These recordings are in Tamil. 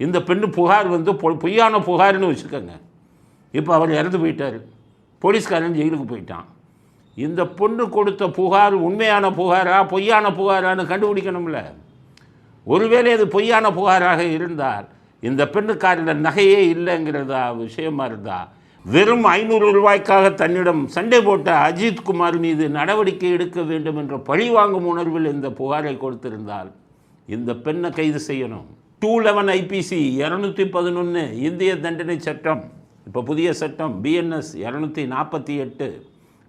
இந்த பெண்ணு புகார் வந்து பொய்யான புகார்னு வச்சுக்கோங்க. இப்போ அவர் இறந்து போயிட்டார், போலீஸ்காரன் ஜெயிலுக்கு போயிட்டான். இந்த பொண்ணு கொடுத்த புகார் உண்மையான புகாரா பொய்யான புகாரான்னு கண்டுபிடிக்கணும்ல. ஒருவேளை அது பொய்யான புகாராக இருந்தால் இந்த பெண்ணுக்காரில் நகையே இல்லைங்கிறதா விஷயமா இருந்தா, வெறும் 500 ரூபாய்க்காக தன்னிடம் சண்டை போட்ட அஜித்குமார் மீது நடவடிக்கை எடுக்க வேண்டும் என்ற பழிவாங்கும் உணர்வில் இந்த புகாரை கொடுத்திருந்தால் இந்த பெண்ணை கைது செய்யணும். 211 IPC 211 இந்திய தண்டனை சட்டம், இப்போ புதிய சட்டம் BNS 248.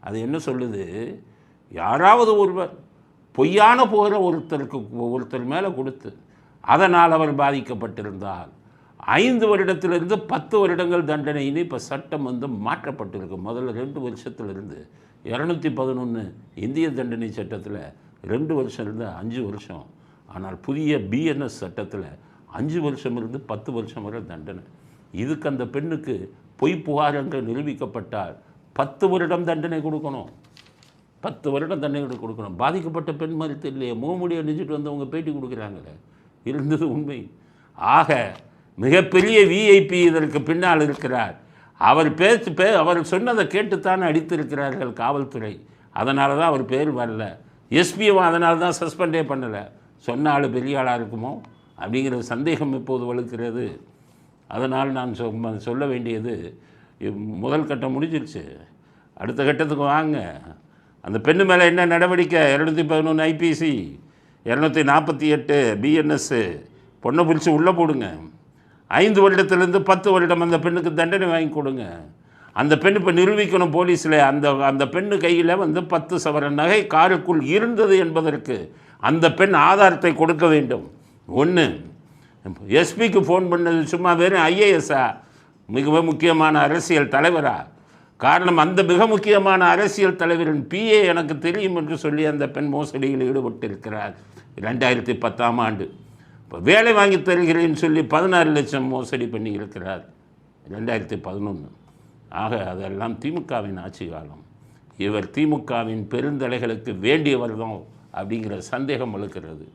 அது என்ன சொல்லுது? யாராவது ஒருவர் பொய்யான புகாரை ஒருத்தர் மேலே கொடுத்து அதனால் அவர் பாதிக்கப்பட்டிருந்தால் 5 வருடத்திலிருந்து 10 வருடங்கள் தண்டனைன்னு இப்போ சட்டம் வந்து மாற்றப்பட்டிருக்கு. முதல்ல 2 வருஷத்துலேருந்து 211 இந்திய தண்டனை சட்டத்தில் 2 வருஷம் இருந்து 5 வருஷம். ஆனால் புதிய BNS சட்டத்தில் 5 வருஷம் இருந்து 10 வருஷம் வரை தண்டனை. இதுக்கு அந்த பெண்ணுக்கு பொய் புகார் என்று நிரூபிக்கப்பட்டால் 10 வருடம் தண்டனை கொடுக்கணும். 10 வருடம் தண்டனை கொடுக்கணும். பாதிக்கப்பட்ட பெண் மாதிரி தெரியலையே, முகமூடி அணிஞ்சிட்டு வந்தவங்க பேட்டி கொடுக்குறாங்களே, இருந்தது உண்மை. ஆக மிகப்பெரிய VIP இதற்கு பின்னால் இருக்கிறார். அவர் அவர் சொன்னதை கேட்டுத்தானே அடித்திருக்கிறார்கள் காவல்துறை. அதனால தான் அவர் பேர் வரல. எஸ்பியும் அதனால தான் சஸ்பெண்டே பண்ணலை. சொன்ன ஆள் பெரிய ஆளாக இருக்குமோ அப்படிங்கிற சந்தேகம் இப்போது வலுக்கிறது. அதனால் நான் சொல்ல வேண்டியது, முதல் கட்டம் முடிஞ்சிருச்சு, அடுத்த கட்டத்துக்கு வாங்க. அந்த பெண்ணு மேலே என்ன நடவடிக்கை? 211 IPC 248 BNS பொண்ணை பிடிச்சி உள்ளே போடுங்க. 5 வருடத்துலேருந்து 10 வருடம் அந்த பெண்ணுக்கு தண்டனை வாங்கி கொடுங்க. அந்த பெண் இப்போ நிரூபிக்கணும் போலீஸில் அந்த பெண்ணு கையில் வந்து 10 சவரன் நகை காருக்குள் இருந்தது என்பதற்கு அந்த பெண் ஆதாரத்தை கொடுக்க வேண்டும். ஒன்று, எஸ்பிக்கு ஃபோன் பண்ணது சும்மா வெறும் IAS-ஆ, மிக முக்கியமான அரசியல் தலைவரா? காரணம், அந்த மிக முக்கியமான அரசியல் தலைவரின் PA எனக்கு தெரியும் என்று சொல்லி அந்த பெண் மோசடியில் ஈடுபட்டிருக்கிறார் 2010ஆம் ஆண்டு. இப்போ வேலை வாங்கி தருகிறேன்னு சொல்லி 16 லட்சம் மோசடி பண்ணி இருக்கிறார் 2011. ஆக அதெல்லாம் திமுகவின் ஆட்சி காலம். இவர் திமுகவின் பெருந்தலைகளுக்கு வேண்டியவர் தான் அப்படிங்கிற சந்தேகம் வலுக்கிறது.